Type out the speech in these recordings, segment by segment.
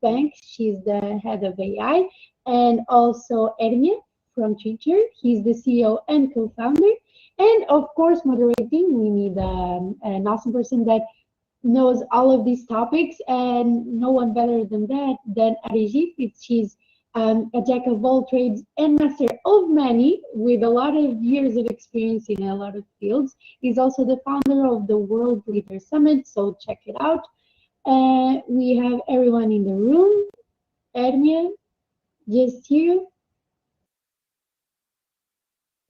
Bank. She's the head of AI. And also Ernie from Twitter. He's the CEO and co-founder. And of course, moderating, we need an awesome person that knows all of these topics, and no one better than that than Arijit. She's a jack of all trades and master of many, with a lot of years of experience in a lot of fields. He's also the founder of the World Leader Summit, so check it out. We have everyone in the room. Ernia, just here.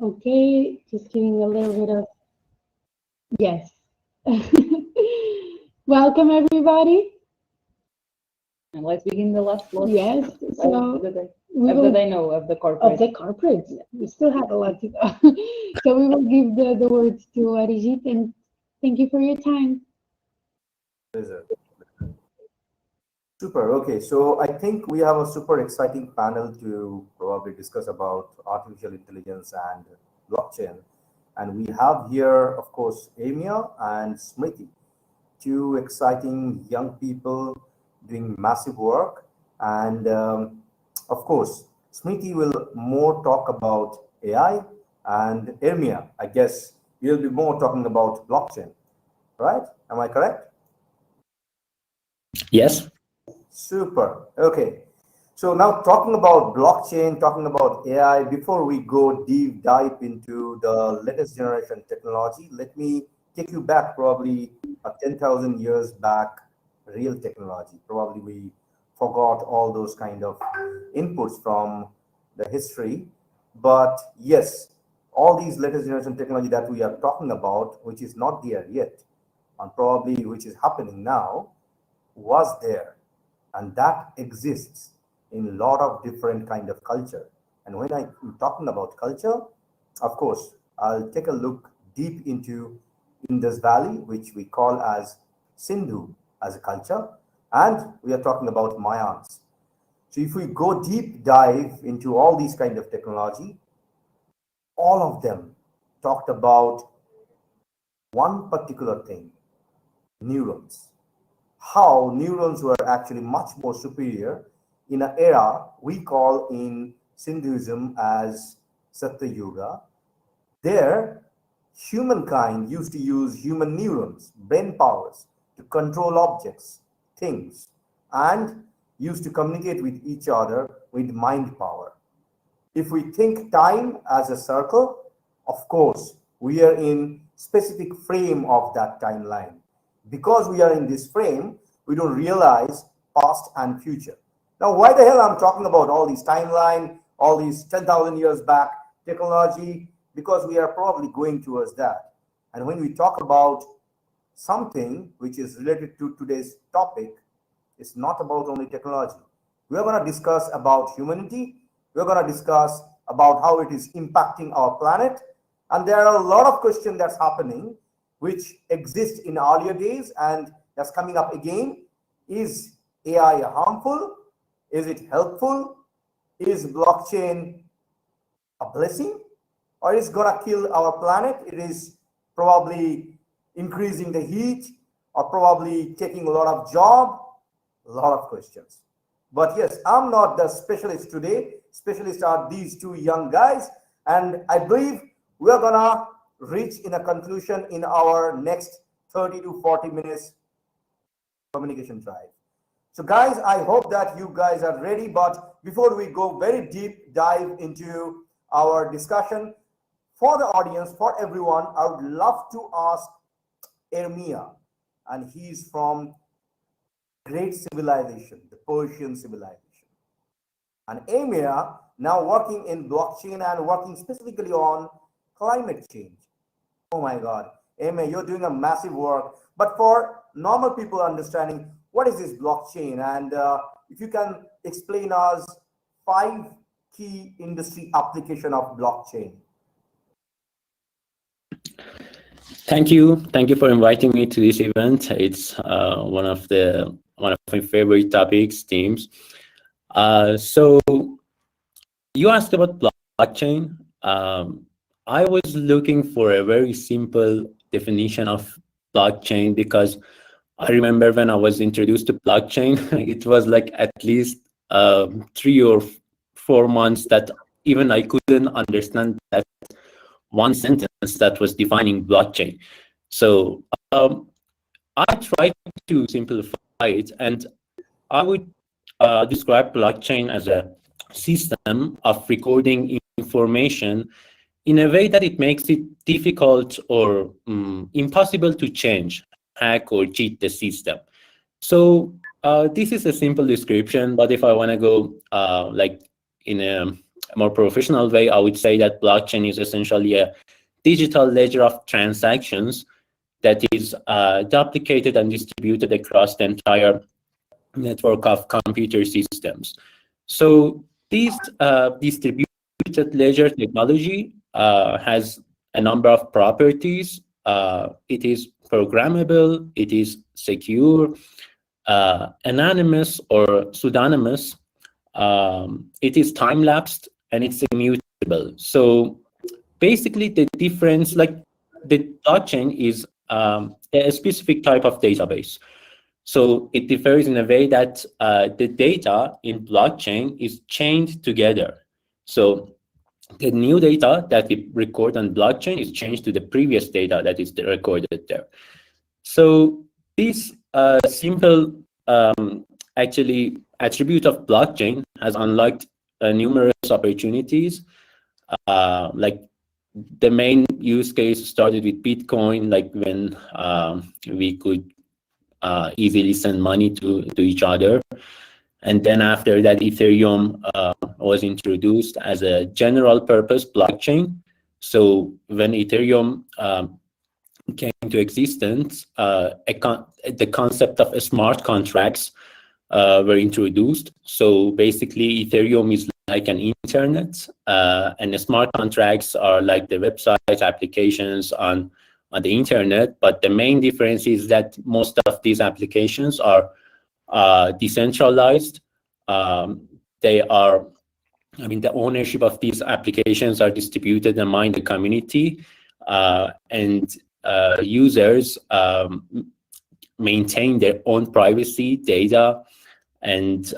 Okay, just giving a little bit of yes. Welcome, everybody. And let's begin the last block. Yes. So I know of the corporate. Of the corporates. We still have a lot to go. So we will give the words to Arijit, and thank you for your time. Super. Okay, so I think we have a super exciting panel to probably discuss about artificial intelligence and blockchain. And we have here, of course, Amia and Smriti, two exciting young people doing massive work. And of course, Smriti will more talk about AI, and Ermia, I guess, will be more talking about blockchain, right? Am I correct? Yes. Super. Okay. So now talking about blockchain, talking about AI, before we go deep dive into the latest generation technology, let me take you back probably 10,000 years back, real technology. Probably we forgot all those kind of inputs from the history. But yes, all these latest generation technology that we are talking about, which is not there yet, and probably which is happening now, was there. And that exists in a lot of different kind of culture. And when I'm talking about culture, of course, I'll take a look deep into Indus Valley, which we call as Sindhu as a culture. And we are talking about Mayans. So if we go deep dive into all these kind of technology, all of them talked about one particular thing, neurons. How neurons were actually much more superior in an era we call in Sindhuism as Satya Yuga. There, humankind used to use human neurons, brain powers, to control objects, things, and used to communicate with each other with mind power. If we think time as a circle, of course, we are in specific frame of that timeline. Because we are in this frame, we don't realize past and future. Now, why the hell I'm talking about all these timeline, all these 10,000 years back technology? Because we are probably going towards that. And when we talk about something which is related to today's topic, it's not about only technology. We're going to discuss about humanity. We're going to discuss about how it is impacting our planet. And there are a lot of questions that's happening which exist in earlier days and that's coming up again. Is AI harmful? Is it helpful? Is blockchain a blessing? Or is it gonna kill our planet? It is probably increasing the heat or probably taking a lot of job, a lot of questions. But yes, I'm not the specialist today. Specialists are these two young guys. And I believe we're gonna reach in a conclusion in our next 30 to 40 minutes communication drive. So guys, I hope that you guys are ready, but before we go very deep dive into our discussion, for the audience, for everyone, I would love to ask Ermia, and he's from great civilization, the Persian civilization. And Ermia now working in blockchain and working specifically on climate change. Oh my God, Amy, you're doing a massive work. But for normal people understanding, what is this blockchain? And if you can explain us 5 key industry application of blockchain. Thank you for inviting me to this event. It's one of my favorite topics, themes. So you asked about blockchain. I was looking for a very simple definition of blockchain because I remember when I was introduced to blockchain, it was like at least 3 or 4 months that even I couldn't understand that one sentence that was defining blockchain. So I tried to simplify it, and I would describe blockchain as a system of recording information in a way that it makes it difficult or impossible to change, hack, or cheat the system. So this is a simple description, but if I want to go like in a more professional way, I would say that blockchain is essentially a digital ledger of transactions that is duplicated and distributed across the entire network of computer systems. So this distributed ledger technology has a number of properties. It is programmable, it is secure, anonymous or pseudonymous, it is time-lapsed, and it's immutable. So basically the difference, like the blockchain is a specific type of database. So it differs in a way that the data in blockchain is chained together. So the new data that we record on blockchain is changed to the previous data that is recorded there. So this simple actually attribute of blockchain has unlocked numerous opportunities. Like the main use case started with Bitcoin, like when we could easily send money to each other. And then after that, Ethereum was introduced as a general purpose blockchain. So when Ethereum came into existence, the concept of smart contracts were introduced. So basically, Ethereum is like an internet, and the smart contracts are like the websites, applications on the internet. But the main difference is that most of these applications are decentralized. They are, I mean, the ownership of these applications are distributed among the community, and users maintain their own privacy data, and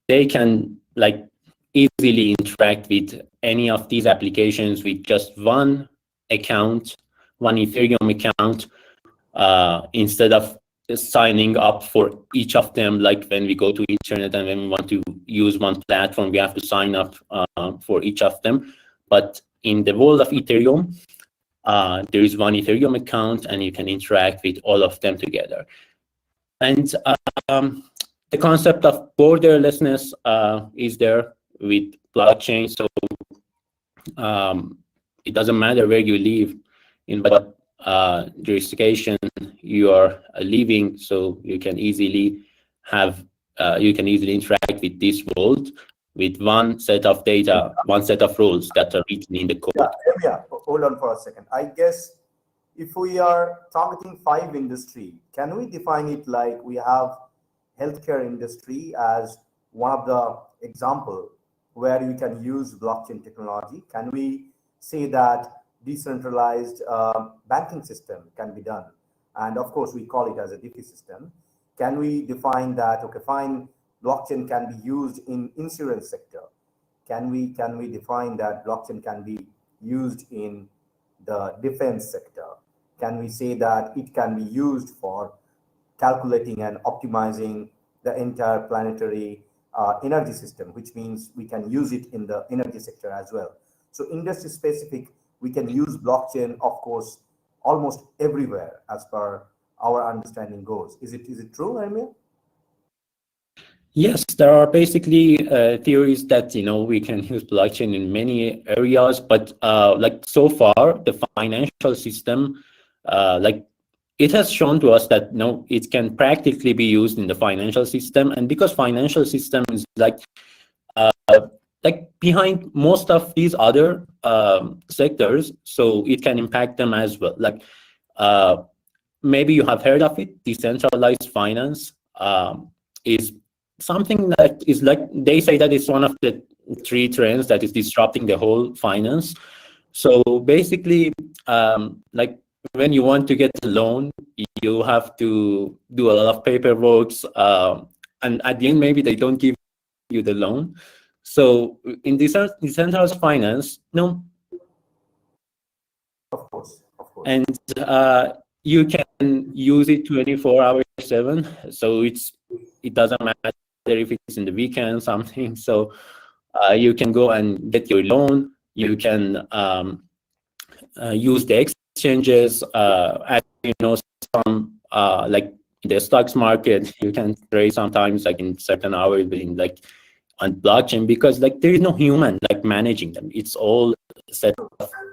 they can like easily interact with any of these applications with just one account, one Ethereum account, instead of signing up for each of them. Like when we go to internet and when we want to use one platform, we have to sign up for each of them. But in the world of Ethereum, there is one Ethereum account, and you can interact with all of them together. And the concept of borderlessness is there with blockchain. So it doesn't matter where you live, in what jurisdiction you are living, so you can easily have you can easily interact with this world with one set of data, one set of rules that are written in the code. Yeah, hold on for a second. I guess if we are targeting 5 industry, can we define it like we have healthcare industry as one of the example where you can use blockchain technology? Can we say that decentralized banking system can be done? And of course, we call it as a DeFi system. Can we define that, okay, fine, blockchain can be used in insurance sector? Can we define that blockchain can be used in the defense sector? Can we say that it can be used for calculating and optimizing the entire planetary energy system, which means we can use it in the energy sector as well? So industry specific, we can use blockchain, of course, almost everywhere as per our understanding goes. Is it true, Amir? Yes, there are basically theories that we can use blockchain in many areas, but like so far the financial system, like it has shown to us that it can practically be used in the financial system, and because financial system is like behind most of these other sectors, so it can impact them as well. Like maybe you have heard of it, decentralized finance is something that is like, they say that it's one of the 3 trends that is disrupting the whole finance. So basically, like when you want to get a loan, you have to do a lot of paperwork, and at the end, maybe they don't give you the loan. So in decentralized finance, no, Of course, of course. and you can use it 24 hours 7. So it doesn't matter if it's in the weekend something. So you can go and get your loan. You can use the exchanges. As you know, some like the stocks market, you can trade sometimes like in certain hours in like on blockchain, because like there is no human like managing them. It's all set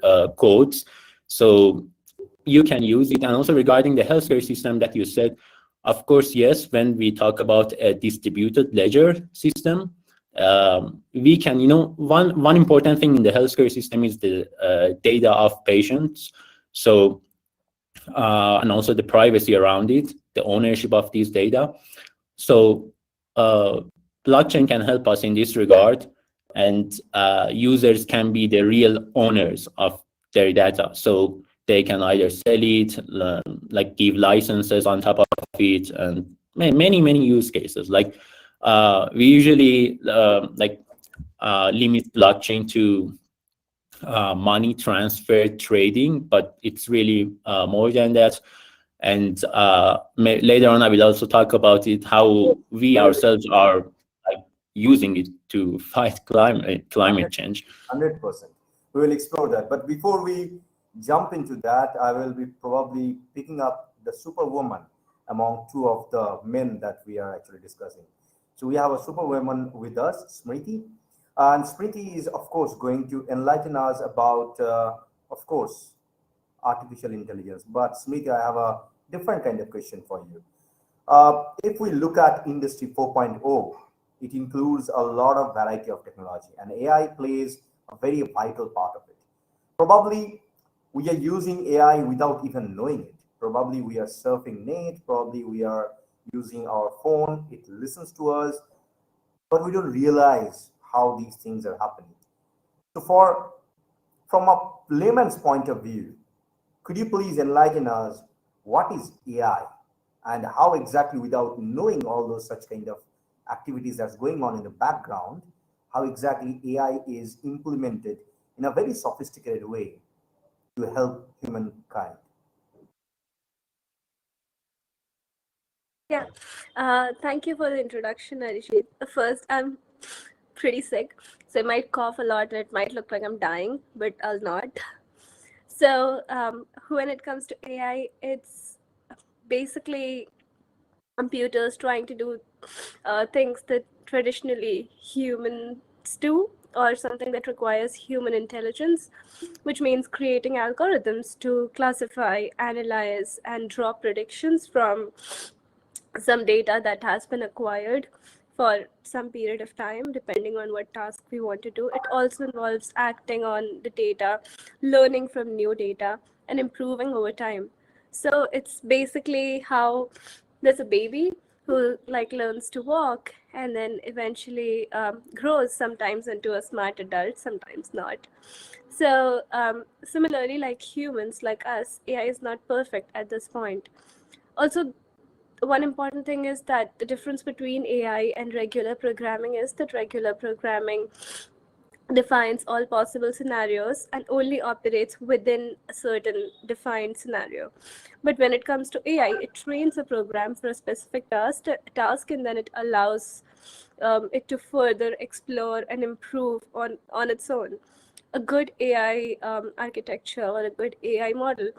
of codes. So you can use it. And also regarding the healthcare system that you said, of course, yes, when we talk about a distributed ledger system, we can, one important thing in the healthcare system is the data of patients. So, and also the privacy around it, the ownership of these data. So blockchain can help us in this regard, and users can be the real owners of their data. So they can either sell it, like give licenses on top of it, and many use cases. Like we usually limit blockchain to money transfer trading, but it's really more than that. And later on, I will also talk about it, how we ourselves are like using it to fight climate change. 100%. We will explore that. But before we jump into that, I will be probably picking up the superwoman among two of the men that we are actually discussing. So we have a superwoman with us, Smriti. And Smriti is, of course, going to enlighten us about, of course, artificial intelligence. But Smriti, I have a different kind of question for you. If we look at Industry 4.0, it includes a lot of variety of technology, and AI plays a very vital part of it. Probably we are using AI without even knowing it. Probably we are surfing net, probably we are using our phone, it listens to us, but we don't realize how these things are happening. So from a layman's point of view, could you please enlighten us what is AI and how exactly, without knowing all those such kind of activities that's going on in the background, how exactly AI is implemented in a very sophisticated way to help humankind? Yeah, thank you for the introduction, Arijit. First, I'm pretty sick, so I might cough a lot and it might look like I'm dying, but I'll not. So, when it comes to AI, it's basically computers trying to do things that traditionally humans do, or something that requires human intelligence, which means creating algorithms to classify, analyze, and draw predictions from some data that has been acquired for some period of time, depending on what task we want to do. It also involves acting on the data, learning from new data, and improving over time. So it's basically how there's a baby who like learns to walk and then eventually grows sometimes into a smart adult, sometimes not. So similarly, like humans, like us, AI is not perfect at this point. Also, one important thing is that the difference between AI and regular programming is that regular programming defines all possible scenarios and only operates within a certain defined scenario. But when it comes to AI, it trains a program for a specific task, and then it allows it to further explore and improve on its own. A good AI architecture or a good AI model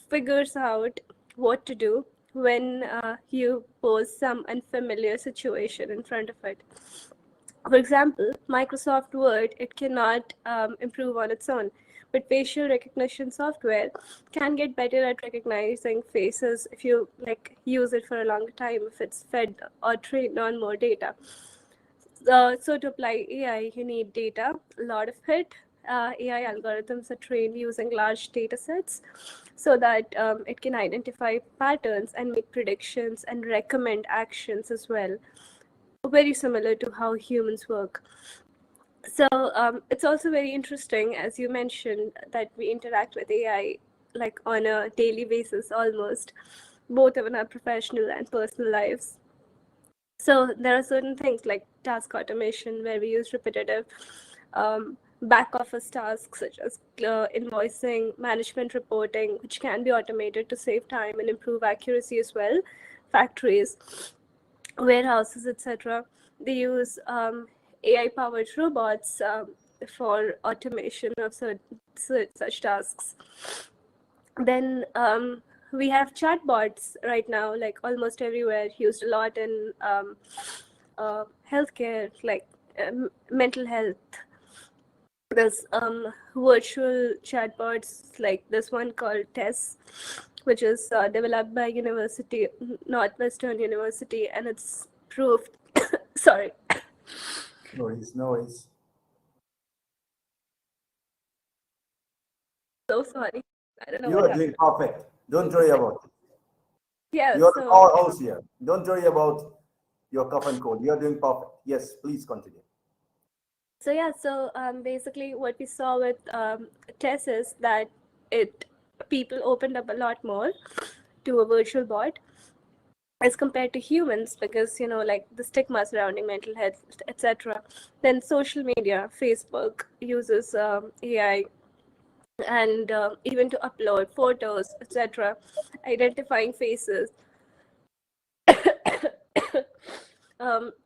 figures out what to do when you pose some unfamiliar situation in front of it. For example, Microsoft Word, it cannot improve on its own, but facial recognition software can get better at recognizing faces if you like use it for a long time, if it's fed or trained on more data. So to apply AI, you need data, a lot of it. AI algorithms are trained using large data sets so that it can identify patterns and make predictions and recommend actions as well, very similar to how humans work. So it's also very interesting, as you mentioned, that we interact with AI like on a daily basis almost, both in our professional and personal lives. So there are certain things like task automation where we use repetitive back office tasks such as invoicing, management reporting, which can be automated to save time and improve accuracy as well. Factories, warehouses, etc. They use AI-powered robots for automation of such tasks. Then we have chatbots right now, like almost everywhere, used a lot in healthcare, like mental health. There's virtual chatbots like this one called TESS, which is developed by Northwestern University, and it's proved. Sorry. No worries, no worries. So sorry. I don't know You what are happened. doing perfect. Don't worry about it. Yeah. You're the So powerhouse here. Don't worry about your cough and cold. You're doing perfect. Yes, please continue. So yeah, so basically what we saw with TESS is that people opened up a lot more to a virtual bot as compared to humans, because like the stigma surrounding mental health, etc. Then social media, Facebook uses AI, and even to upload photos, etc., identifying faces,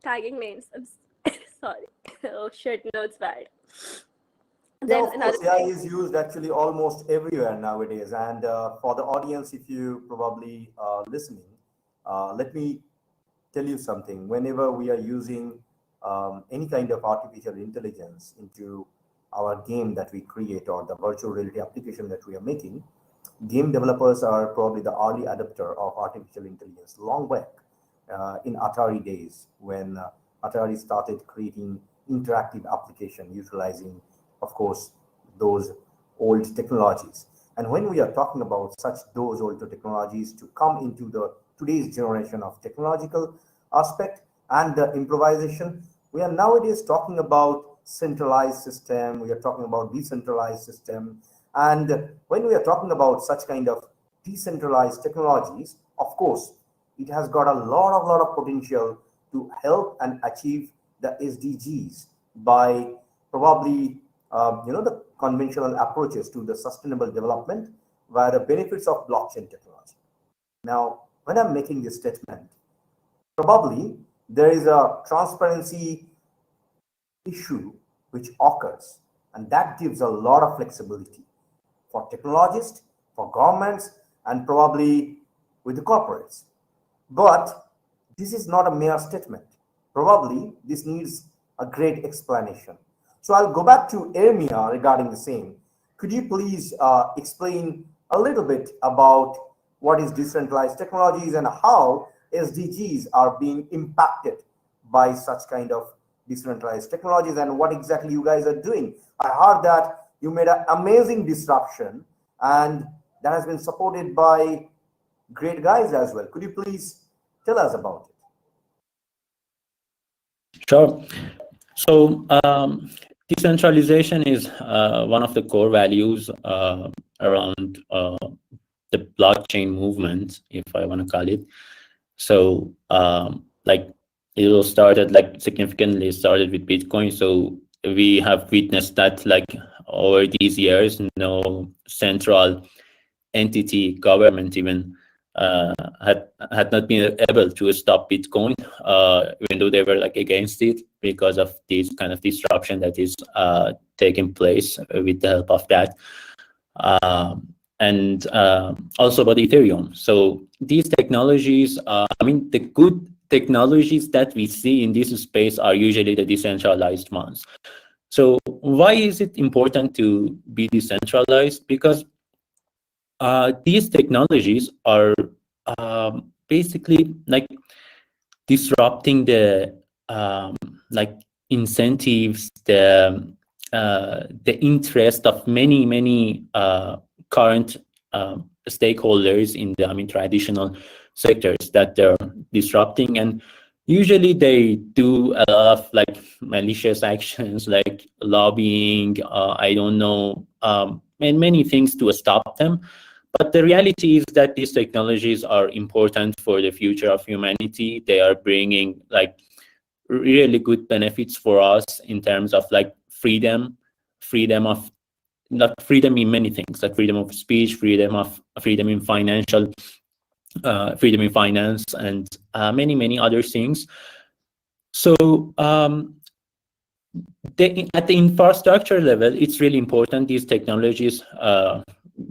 tagging names. Sorry. Oh shit, no, it's bad. Yeah, Then of another course, AI thing. is used actually almost everywhere nowadays. And for the audience, if you probably listening, let me tell you something. Whenever we are using any kind of artificial intelligence into our game that we create or the virtual reality application that we are making, game developers are probably the early adopter of artificial intelligence long back in Atari days when Atari started creating interactive application utilizing, of course, those old technologies. And when we are talking about such those old technologies to come into the today's generation of technological aspect and the improvisation, we are nowadays talking about centralized system, we are talking about decentralized system. And when we are talking about such kind of decentralized technologies, of course, it has got a lot of potential to help and achieve the SDGs by probably the conventional approaches to the sustainable development via the benefits of blockchain technology. Now, when I'm making this statement, probably there is a transparency issue which occurs, and that gives a lot of flexibility for technologists, for governments, and probably with the corporates. But this is not a mere statement. Probably this needs a great explanation. So I'll go back to Ermia regarding the same. Could you please explain a little bit about what is decentralized technologies and how SDGs are being impacted by such kind of decentralized technologies and what exactly you guys are doing? I heard that you made an amazing disruption and that has been supported by great guys as well. Could you please tell us about it? Sure. So decentralization is one of the core values around the blockchain movement, if I want to call it. So like it all started, like significantly started with Bitcoin. So we have witnessed that like over these years, no central entity, government even, had not been able to stop Bitcoin, even though they were like against it because of this kind of disruption that is taking place with the help of that. And also about Ethereum. So these technologies, I mean, the good technologies that we see in this space are usually the decentralized ones. So why is it important to be decentralized? Because these technologies are basically like disrupting the like incentives, the interest of many current stakeholders in the traditional sectors that they're disrupting, and usually they do a lot of like malicious actions like lobbying, I don't know, and many things to stop them. But the reality is that these technologies are important for the future of humanity. They are bringing like really good benefits for us in terms of like freedom of, not freedom in many things, like freedom of speech, freedom in financial, freedom in finance, and many other things. So at the infrastructure level, it's really important these technologies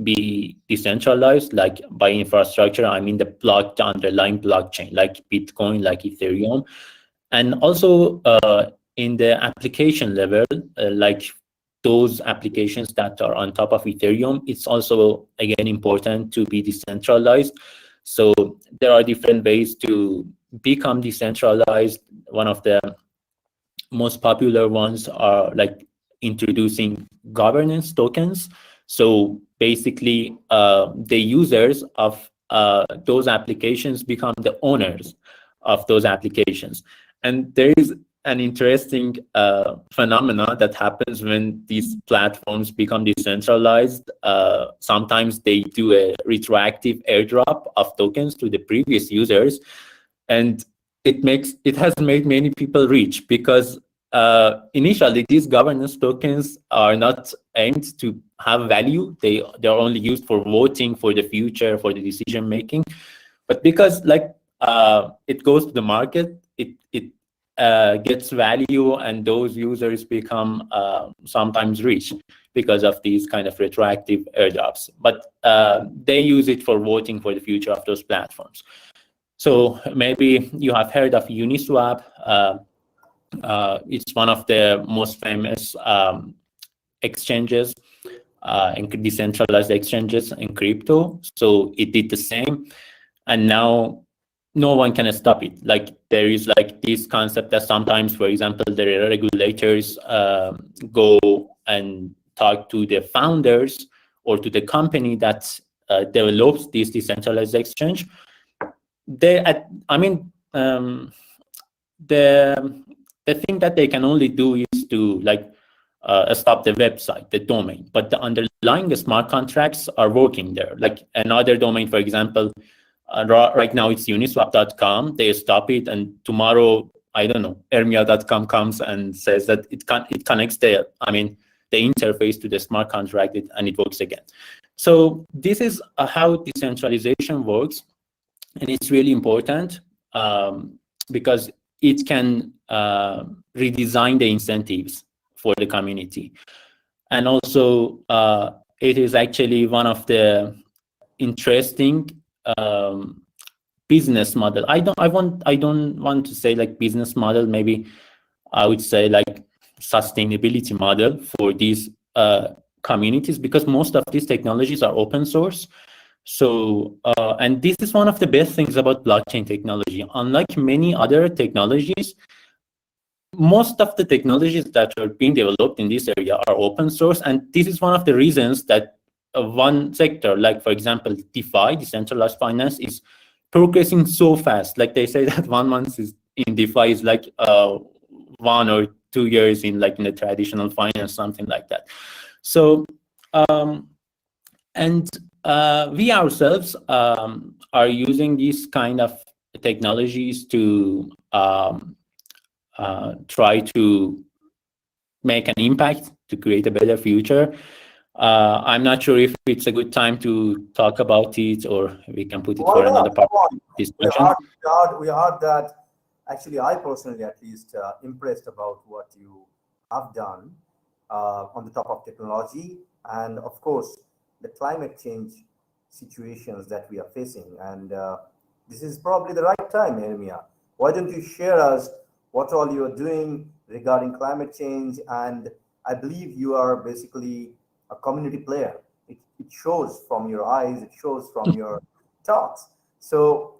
be decentralized. Like by infrastructure, I mean the underlying blockchain, like Bitcoin, like Ethereum, and also in the application level, like those applications that are on top of Ethereum, it's also again important to be decentralized. So there are different ways to become decentralized. One of the most popular ones are like introducing governance tokens. So basically, the users of those applications become the owners of those applications. And there is an interesting phenomena that happens when these platforms become decentralized. Sometimes they do a retroactive airdrop of tokens to the previous users, and it has made many people rich, because initially these governance tokens are not aimed to have value. They're only used for voting for the future, for the decision making. But because like it goes to the market, it gets value, and those users become sometimes rich because of these kind of retroactive airdrops. But they use it for voting for the future of those platforms. So maybe you have heard of Uniswap. It's one of the most famous exchanges, and decentralized exchanges in crypto. So it did the same, and now no one can stop it. Like there is like this concept that sometimes, for example, the regulators go and talk to the founders or to the company that develops this decentralized exchange. The thing that they can only do is to like stop the website, the domain, but the underlying smart contracts are working there. Like another domain, for example, right now it's uniswap.com. They stop it, and tomorrow, I don't know, ermia.com comes and says that it connects the interface to the smart contract, and it works again. So this is how decentralization works. And it's really important because it can redesign the incentives for the community. And also, it is actually one of the interesting business model. I don't want to say like business model. Maybe I would say like sustainability model for these communities, because most of these technologies are open source. So, and this is one of the best things about blockchain technology. Unlike many other technologies, most of the technologies that are being developed in this area are open source. And this is one of the reasons that one sector, like for example, DeFi, decentralized finance, is progressing so fast. Like they say that 1 month in DeFi is like 1 or 2 years in the traditional finance, something like that. So, we ourselves are using these kind of technologies to try to make an impact, to create a better future. I'm not sure if it's a good time to talk about it, or we can put it for another part of this discussion. We heard that. Actually, I personally, at least, impressed about what you have done on the top of technology, and of course, the climate change situations that we are facing. And this is probably the right time, Ermia. Why don't you share us what all you are doing regarding climate change? And I believe you are basically a community player. It shows from your eyes, it shows from your talks. So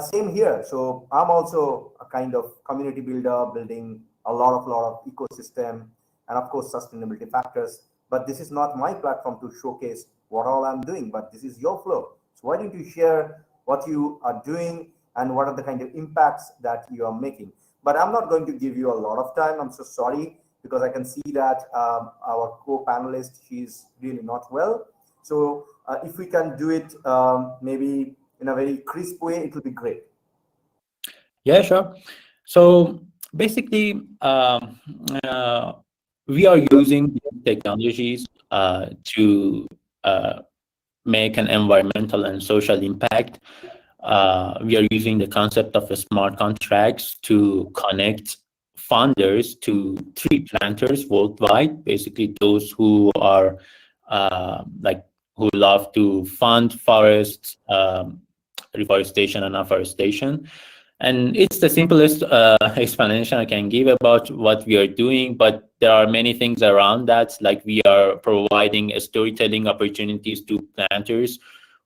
same here. So I'm also a kind of community builder, building a lot of ecosystem, and of course sustainability factors. But this is not my platform to showcase what all I'm doing, but this is your flow. So why don't you share what you are doing and what are the kind of impacts that you are making? But I'm not going to give you a lot of time. I'm so sorry, because I can see that our co-panelist, she's really not well. So if we can do it maybe in a very crisp way, it will be great. Yeah, sure. So basically, we are using technologies to make an environmental and social impact. We are using the concept of smart contracts to connect funders to tree planters worldwide, basically those who are like who love to fund forests, reforestation and afforestation. And it's the simplest explanation I can give about what we are doing, but there are many things around that, like we are providing storytelling opportunities to planters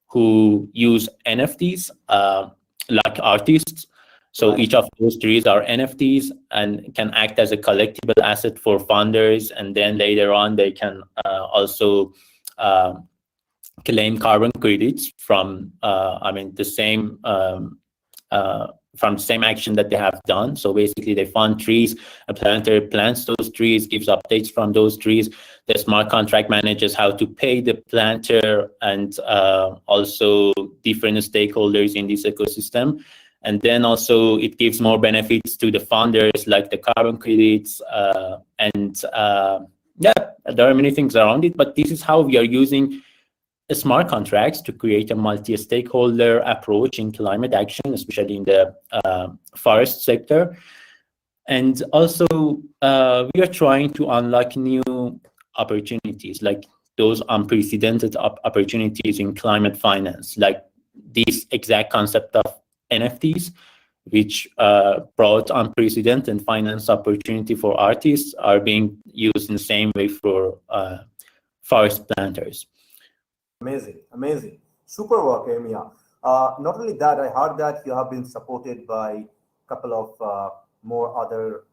who use NFTs, like artists. So Right. each of those trees are NFTs and can act as a collectible asset for funders. And then later on, they can also uh, claim carbon credits from, the same from the same action that they have done. So basically, they fund trees, a planter plants those trees, gives updates from those trees. The smart contract manages how to pay the planter and also different stakeholders in this ecosystem. And then also it gives more benefits to the funders, like the carbon credits. Yeah, there are many things around it, but this is how we are using smart contracts to create a multi-stakeholder approach in climate action, especially in the forest sector. And also, we are trying to unlock new opportunities, like those unprecedented opportunities in climate finance, like this exact concept of NFTs, which brought unprecedented finance opportunity for artists, are being used in the same way for forest planters. Amazing, amazing. Super work, Emia. Not only that, I heard that you have been supported by a couple of more other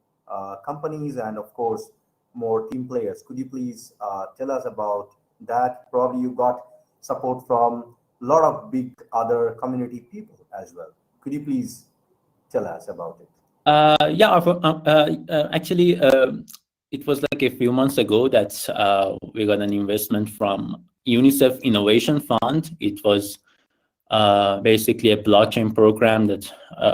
companies and, of course, more team players. Could you please tell us about that? Probably you got support from a lot of big other community people as well. Could you please tell us about it? Actually, it was like a few months ago that we got an investment from UNICEF Innovation Fund. It was basically a blockchain program that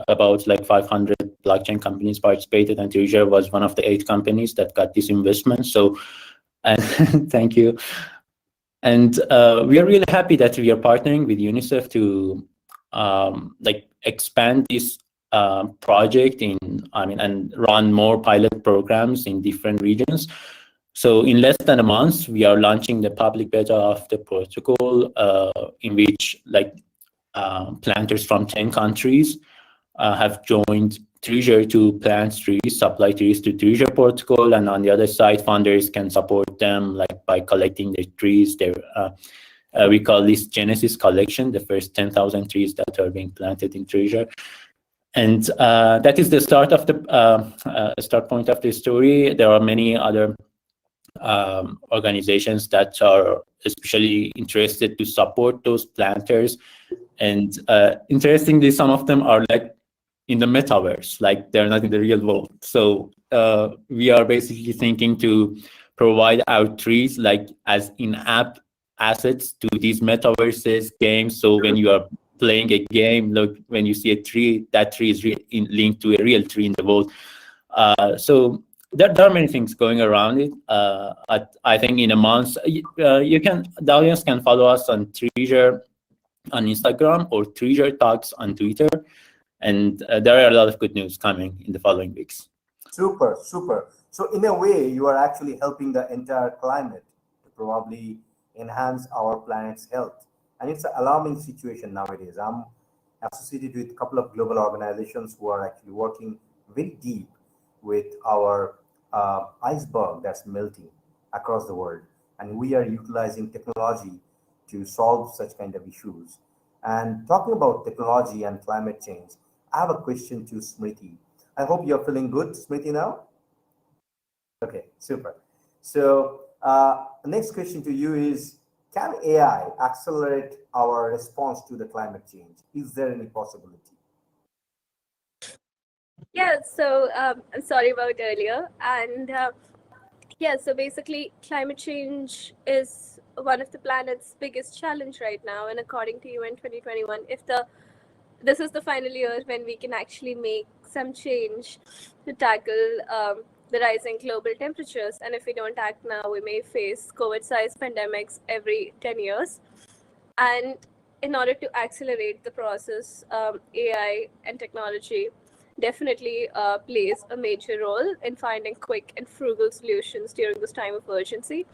about like 500 blockchain companies participated, and Treasure was one of the 8 companies that got this investment. So, and thank you. And we are really happy that we are partnering with UNICEF to expand this project and run more pilot programs in different regions. So in less than a month, we are launching the public beta of the protocol, in which planters from 10 countries have joined Treasure to plant trees, supply trees to Treasure protocol, and on the other side, funders can support them by collecting the trees. We call this Genesis collection, the first 10,000 trees that are being planted in Treasure. And that is the start of the start point of the story. There are many other organizations that are especially interested to support those planters. And interestingly, some of them are in the metaverse, like they're not in the real world. So we are basically thinking to provide our trees as in-app assets to these metaverses games. So when you are playing a game, look, when you see a tree, that tree is linked to a real tree in the world. So there are many things going around it. I think in a month, the audience can follow us on Treasure on Instagram or Treasure Talks on Twitter. And there are a lot of good news coming in the following weeks. Super, super. So in a way, you are actually helping the entire climate to probably enhance our planet's health. And it's an alarming situation nowadays. I'm associated with a couple of global organizations who are actually working very deep with our iceberg that's melting across the world. And we are utilizing technology to solve such kind of issues. And talking about technology and climate change, I have a question to Smriti. I hope you're feeling good, Smriti, now. Okay, super. So, next question to you is: can AI accelerate our response to the climate change? Is there any possibility? Yeah, so I'm sorry about earlier. And yeah, so basically, climate change is one of the planet's biggest challenge right now. And according to UN 2021, this is the final year when we can actually make some change to tackle the rising global temperatures. And if we don't act now, we may face COVID-sized pandemics every 10 years. And in order to accelerate the process, AI and technology definitely plays a major role in finding quick and frugal solutions during this time of urgency.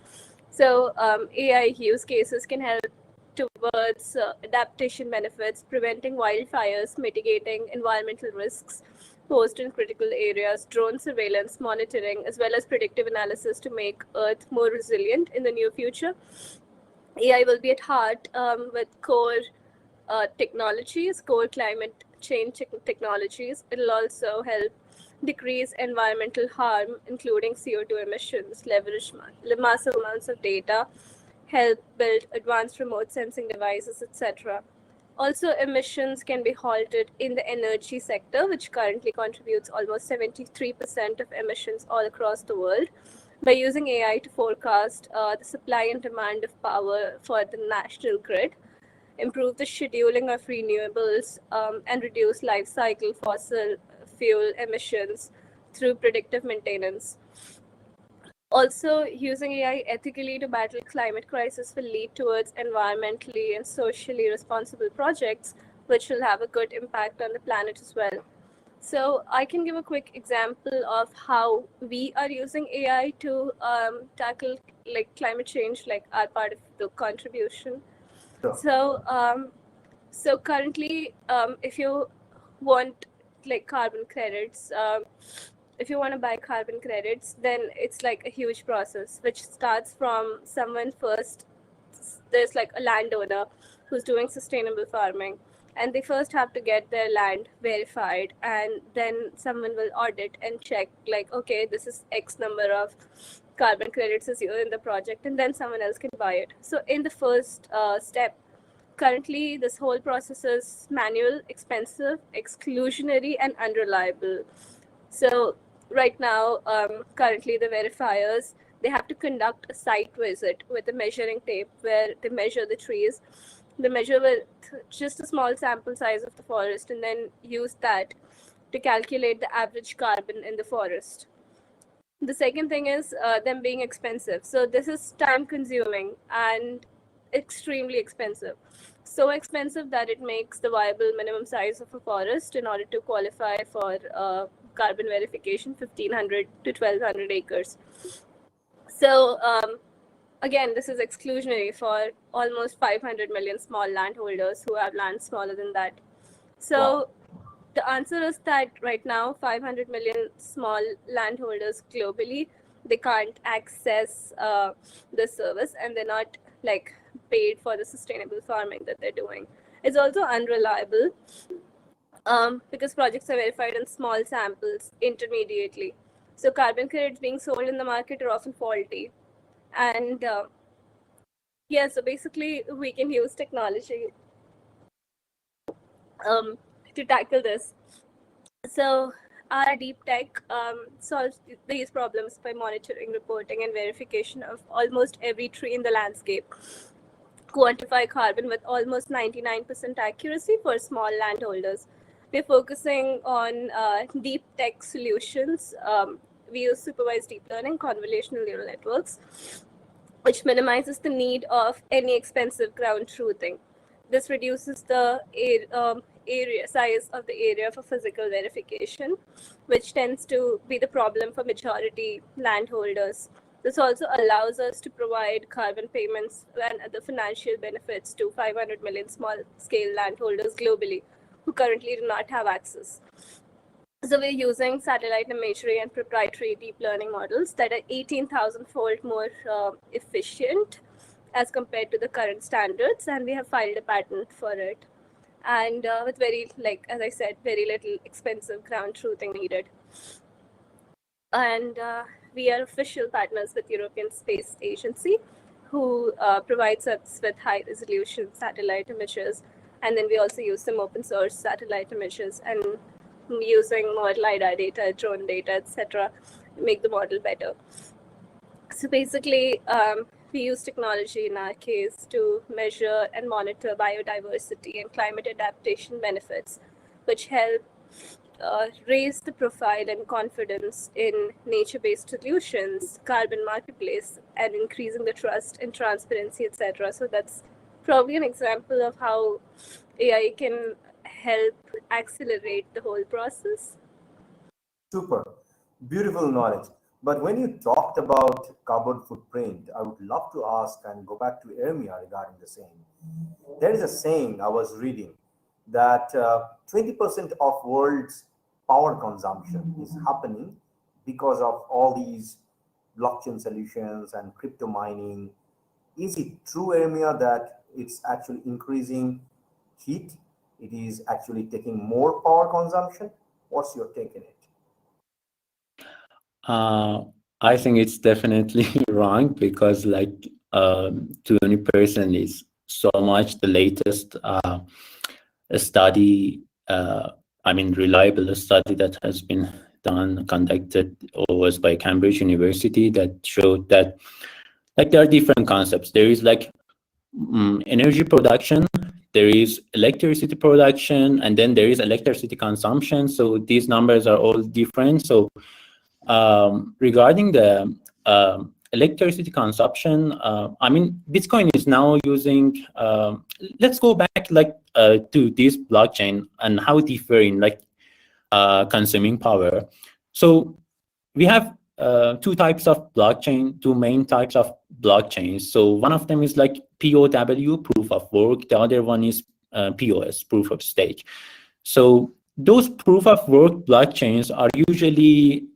So AI use cases can help towards adaptation benefits, preventing wildfires, mitigating environmental risks posed in critical areas, drone surveillance, monitoring, as well as predictive analysis to make Earth more resilient in the near future. AI will be at heart with core technologies, core climate change technologies. It'll also help decrease environmental harm, including CO2 emissions, leverage massive amounts of data, help build advanced remote sensing devices, etc. Also, emissions can be halted in the energy sector, which currently contributes almost 73% of emissions all across the world, by using AI to forecast the supply and demand of power for the national grid, improve the scheduling of renewables, and reduce life cycle fossil fuel emissions through predictive maintenance. Also, using AI ethically to battle climate crisis will lead towards environmentally and socially responsible projects, which will have a good impact on the planet as well. So I can give a quick example of how we are using AI to tackle like climate change, like our part of the contribution. Sure. So currently, if you want like carbon credits, if you want to buy carbon credits, then it's like a huge process, which starts from someone first. There's like a landowner who's doing sustainable farming, and they first have to get their land verified, and then someone will audit and check like, okay, this is X number of carbon credits is here in the project, and then someone else can buy it. So in the first step, currently this whole process is manual, expensive, exclusionary, and unreliable. So right now, currently the verifiers, they have to conduct a site visit with a measuring tape where they measure the trees. They measure with just a small sample size of the forest and then use that to calculate the average carbon in the forest. The second thing is them being expensive. So this is time consuming and extremely expensive. So expensive that it makes the viable minimum size of a forest in order to qualify for carbon verification 1,500 to 1,200 acres. So again, this is exclusionary for almost 500 million small landholders who have land smaller than that. So Wow. the answer is that right now, 500 million small landholders globally, they can't access the service, and they're not like paid for the sustainable farming that they're doing. It's also unreliable because projects are verified in small samples intermediately. So carbon credits being sold in the market are often faulty. And yeah, so basically we can use technology to tackle this. So our deep tech solves these problems by monitoring, reporting, and verification of almost every tree in the landscape. Quantify carbon with almost 99% accuracy for small landholders. We're focusing on deep tech solutions. We use supervised deep learning, convolutional neural networks, which minimizes the need of any expensive ground truthing. This reduces the area size of the area for physical verification, which tends to be the problem for majority landholders. This also allows us to provide carbon payments and other financial benefits to 500 million small-scale landholders globally who currently do not have access. So we're using satellite imagery and proprietary deep learning models that are 18,000-fold more efficient as compared to the current standards, and we have filed a patent for it. And with very, like, as I said, very little expensive ground truthing needed. And we are official partners with European Space Agency, who provides us with high-resolution satellite images. And then we also use some open-source satellite images and using more LiDAR data, drone data, etc., make the model better. So basically, We use technology in our case to measure and monitor biodiversity and climate adaptation benefits, which help raise the profile and confidence in nature-based solutions, carbon marketplace, and increasing the trust and transparency, etc. So that's probably an example of how AI can help accelerate the whole process. Super. Beautiful knowledge. But when you talked about carbon footprint, I would love to ask and go back to Ermia regarding the same. There is a saying I was reading that 20% of world's power consumption is happening because of all these blockchain solutions and crypto mining. Is it true, Ermia, that it's actually increasing heat? It is actually taking more power consumption? What's your take on it? I think it's definitely wrong because like 20% is so much. The latest study, reliable study that has been conducted was by Cambridge University that showed that like there are different concepts. There is like energy production, there is electricity production, and then there is electricity consumption. So these numbers are all different. So regarding the electricity consumption, Bitcoin is now using, let's go back to this blockchain and how different consuming power. So we have two main types of blockchains. So one of them is like POW, proof of work. The other one is POS, proof of stake. So those proof of work blockchains are usually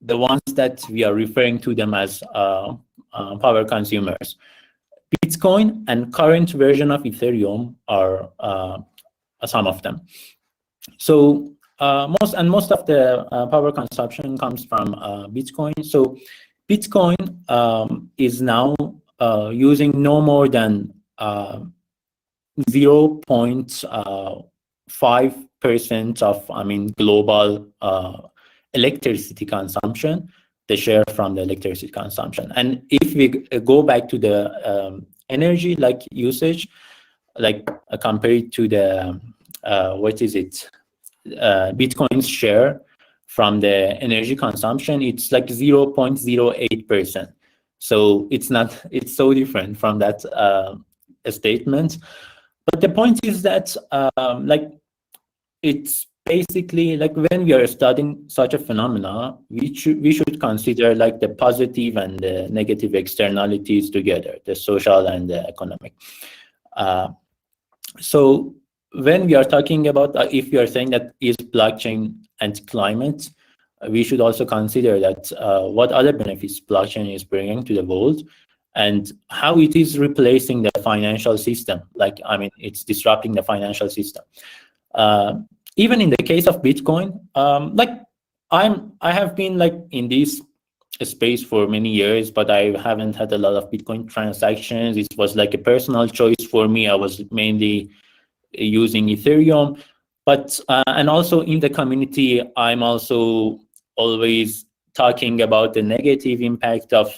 the ones that we are referring to them as power consumers. Bitcoin and current version of Ethereum are some of them. So most of the power consumption comes from Bitcoin. So Bitcoin is now using no more than 0.5% of global electricity consumption, the share from the electricity consumption. And if we go back to the energy usage, compared to the Bitcoin's share from the energy consumption, it's like 0.08%. So it's so different from that statement. But the point is that it's basically like when we are studying such a phenomena, we should consider like the positive and the negative externalities together, the social and the economic. So when we are talking about if we are saying that is blockchain anti-climate, we should also consider that what other benefits blockchain is bringing to the world and how it is replacing the financial system. It's disrupting the financial system. Even in the case of Bitcoin, I have been in this space for many years, but I haven't had a lot of Bitcoin transactions. It was like a personal choice for me. I was mainly using Ethereum, but and also in the community, I'm also always talking about the negative impact of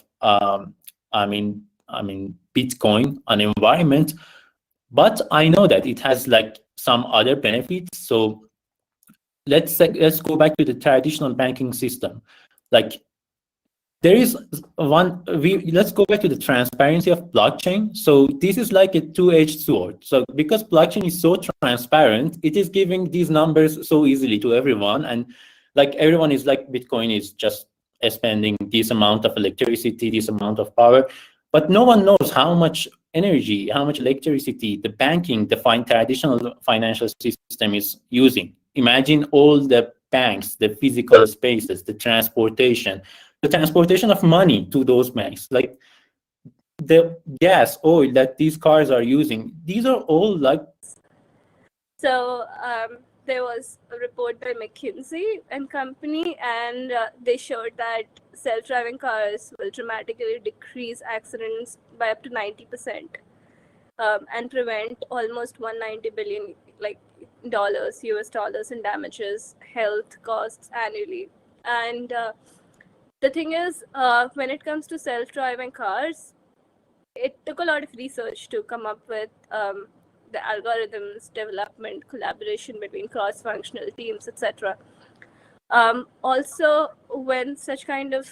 Bitcoin on environment. But I know that it has some other benefits. So let's go back to the traditional banking system. There is let's go back to the transparency of blockchain. So this is like a two-edged sword. So because blockchain is so transparent, it is giving these numbers so easily to everyone. And everyone is Bitcoin is just spending this amount of electricity, this amount of power. But no one knows how much energy, how much electricity the banking, the traditional financial system is using. Imagine all the banks, the physical spaces, the transportation of money to those banks, the gas, oil that these cars are using. These are all So there was a report by McKinsey and Company, and they showed that self-driving cars will dramatically decrease accidents by up to 90%, and prevent almost $190 billion US dollars in damages, health costs annually. And the thing is, when it comes to self-driving cars, it took a lot of research to come up with the algorithms, development, collaboration between cross-functional teams, etc. Also, when such kind of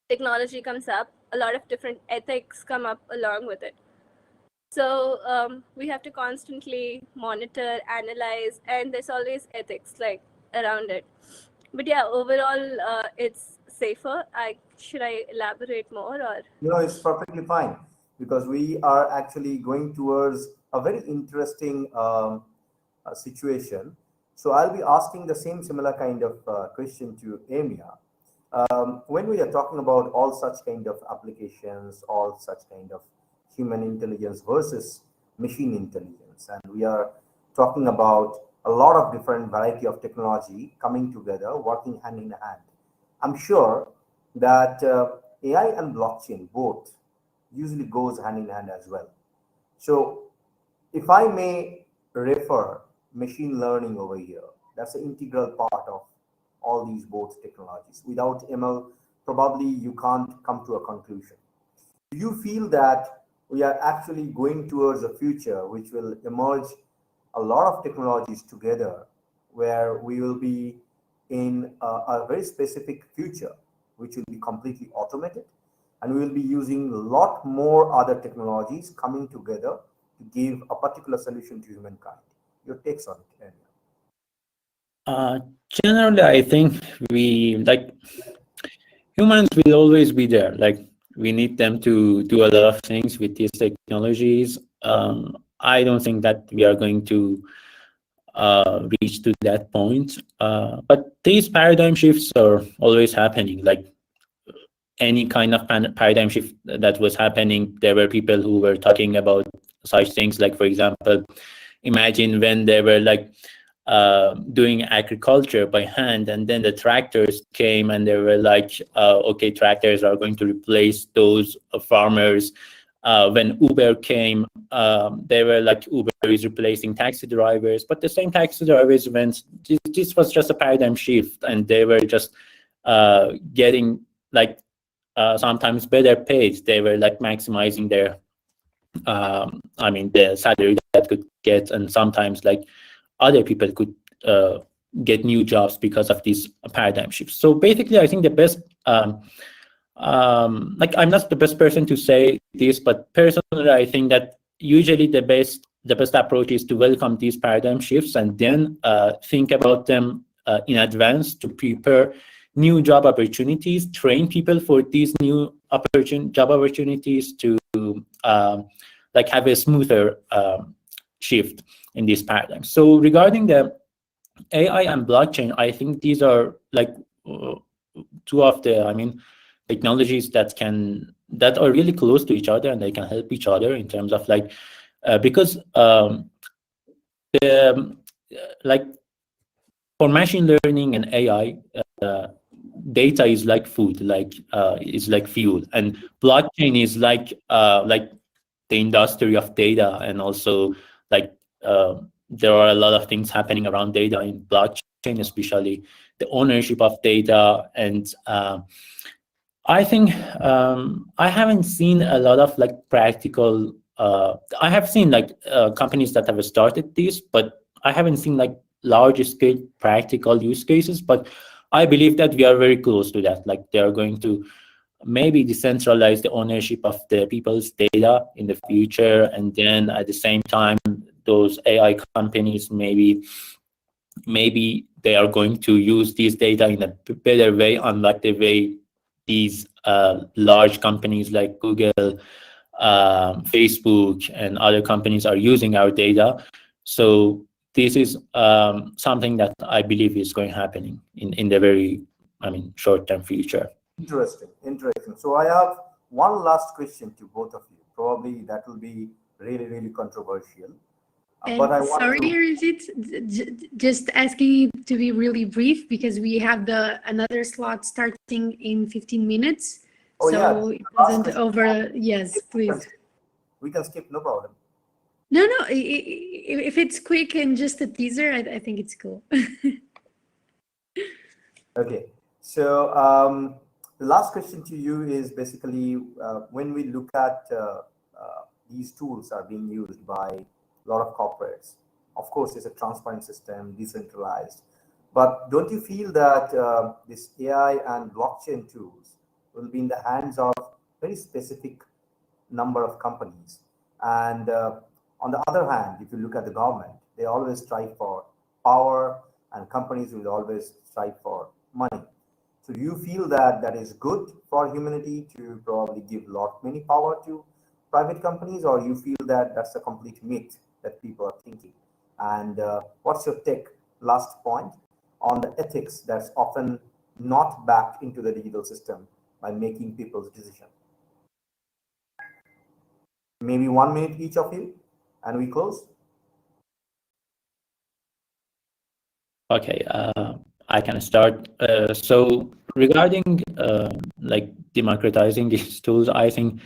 technology comes up, a lot of different ethics come up along with it. So we have to constantly monitor, analyze, and there's always ethics like around it. But yeah, overall, it's safer. Should I elaborate more or? No, it's perfectly fine because we are actually going towards a very interesting situation. So I'll be asking the similar kind of question to Amia. When we are talking about all such kind of applications, all such kind of human intelligence versus machine intelligence, and we are talking about a lot of different variety of technology coming together, working hand in hand. I'm sure that AI and blockchain both usually goes hand in hand as well. So if I may refer machine learning over here, that's an integral part of all these both technologies. Without ML, probably you can't come to a conclusion. Do you feel that we are actually going towards a future which will emerge a lot of technologies together where we will be in a very specific future which will be completely automated, and we will be using a lot more other technologies coming together to give a particular solution to humankind? Your takes on it, Anya? Generally, I think humans will always be there. Like, we need them to do a lot of things with these technologies. I don't think that we are going to reach to that point. But these paradigm shifts are always happening. Like any kind of paradigm shift that was happening, there were people who were talking about such things. Like, for example, imagine when they were doing agriculture by hand, and then the tractors came and they were like, okay, tractors are going to replace those farmers. When Uber came, they were like, Uber is replacing taxi drivers, but the same taxi drivers went, this was just a paradigm shift, and they were just getting sometimes better paid. They were like maximizing their the salary that could get, and sometimes like other people could get new jobs because of these paradigm shifts. So basically, I think the best, I'm not the best person to say this, but personally, I think that usually the best approach is to welcome these paradigm shifts and then think about them in advance to prepare new job opportunities, train people for these new job opportunities to have a smoother shift in this paradigm. So regarding the AI and blockchain, I think these are two of the technologies that are really close to each other, and they can help each other in terms of because for machine learning and AI, data is like food, is like fuel, and blockchain is like the industry of data, and also there are a lot of things happening around data in blockchain, especially the ownership of data. And I think I haven't seen a lot of practical. I have seen companies that have started this, but I haven't seen large scale practical use cases. But I believe that we are very close to that. They are going to maybe decentralize the ownership of the people's data in the future, and then at the same time, those AI companies maybe they are going to use these data in a better way, unlike the way these large companies like Google, Facebook, and other companies are using our data. So this is something that I believe is going to happen in the very short-term future. Interesting. So I have one last question to both of you. Probably that will be really controversial. But I want sorry, Arijit, just asking you to be really brief because we have another slot starting in 15 minutes. Oh, so yeah. It doesn't over. Yes, please. We can skip, no problem. No, if it's quick and just a teaser, I think it's cool. Okay, so the last question to you is basically when we look at these tools are being used by a lot of corporates. Of course, it's a transparent system, decentralized. But don't you feel that this AI and blockchain tools will be in the hands of very specific number of companies? And on the other hand, if you look at the government, they always strive for power, and companies will always strive for money. So do you feel that that is good for humanity to probably give many power to private companies, or you feel that that's a complete myth that people are thinking? And what's your take, last point, on the ethics that's often not backed into the digital system by making people's decision? Maybe 1 minute each of you, and we close. Okay, I can start. So regarding like democratizing these tools, I think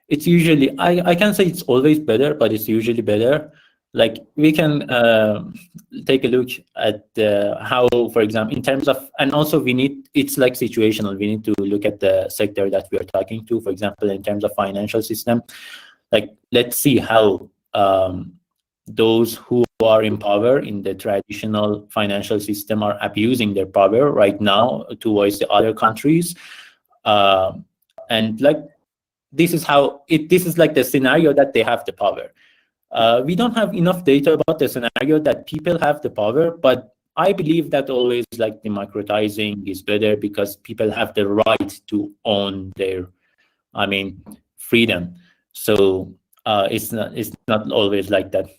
it's usually, I can say it's always better, but it's usually better. Like we can take a look at how, for example, in terms of, and also it's like situational. We need to look at the sector that we are talking to. For example, in terms of financial system, like let's see how those who are in power in the traditional financial system are abusing their power right now towards the other countries. And like this is how this is like the scenario that they have the power. We don't have enough data about the scenario that people have the power, but I believe that always like democratizing is better because people have the right to own their, freedom. So it's not always like that.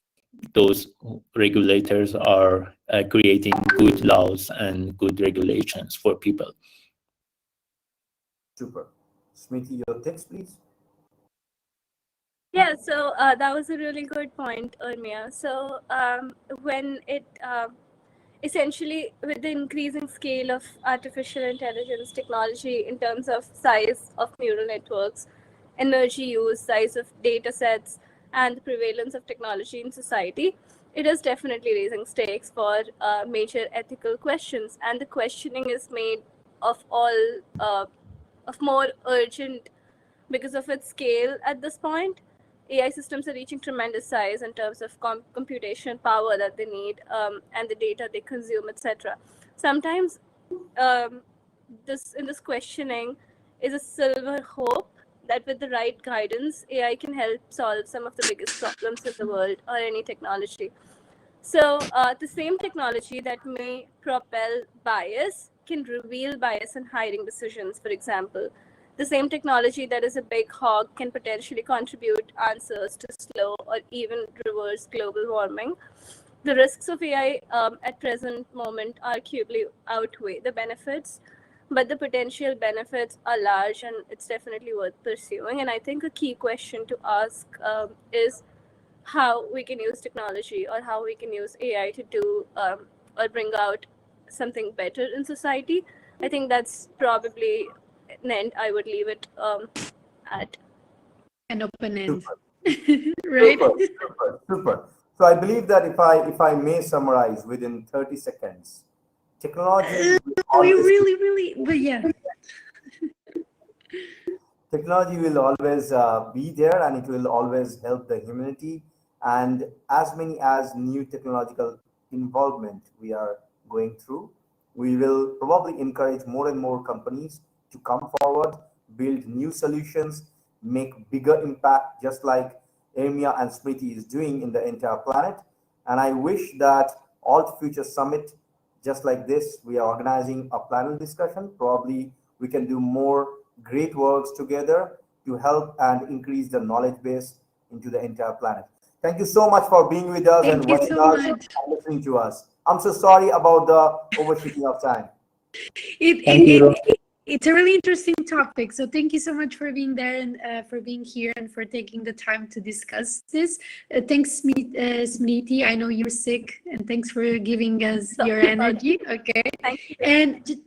Those regulators are creating good laws and good regulations for people. Super. Smriti, your text, please. Yeah, so that was a really good point, Urmia. So when it essentially, with the increasing scale of artificial intelligence technology in terms of size of neural networks, energy use, size of data sets, and the prevalence of technology in society, it is definitely raising stakes for major ethical questions. And the questioning is made of more urgent because of its scale at this point. AI systems are reaching tremendous size in terms of computation power that they need, and the data they consume, etc. Sometimes this questioning is a silver hope that with the right guidance, AI can help solve some of the biggest problems in the world or any technology. So the same technology that may propel bias can reveal bias in hiring decisions, for example. The same technology that is a big hog can potentially contribute answers to slow or even reverse global warming. The risks of AI at present moment arguably outweigh the benefits, but the potential benefits are large and it's definitely worth pursuing. And I think a key question to ask is how we can use technology or how we can use AI to do or bring out something better in society. I think that's probably an end I would leave it at. An open end. Right? Super. So I believe that if I may summarize within 30 seconds, technology really, but yeah. Technology will always be there, and it will always help the humanity. And as many as new technological involvement we are going through, we will probably encourage more and more companies to come forward, build new solutions, make bigger impact, just like Ermia and Smriti is doing in the entire planet. And I wish that all future summit, just like this, we are organizing a panel discussion. Probably we can do more great works together to help and increase the knowledge base into the entire planet. Thank you so much for being with us and watching us and listening to us. I'm so sorry about the overshooting of time. Thank you. It's a really interesting topic. So thank you so much for being there and for being here and for taking the time to discuss this. Thanks, Smriti. I know you're sick, and thanks for giving us your energy. Okay. Thank you. And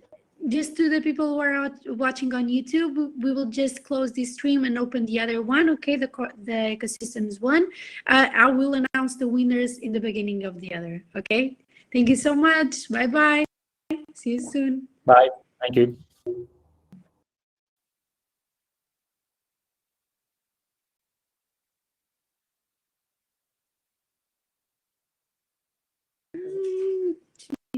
just to the people who are watching on YouTube, we will just close this stream and open the other one. Okay, the ecosystems one. I will announce the winners in the beginning of the other. Okay. Thank you so much. Bye bye. See you soon. Bye. Thank you.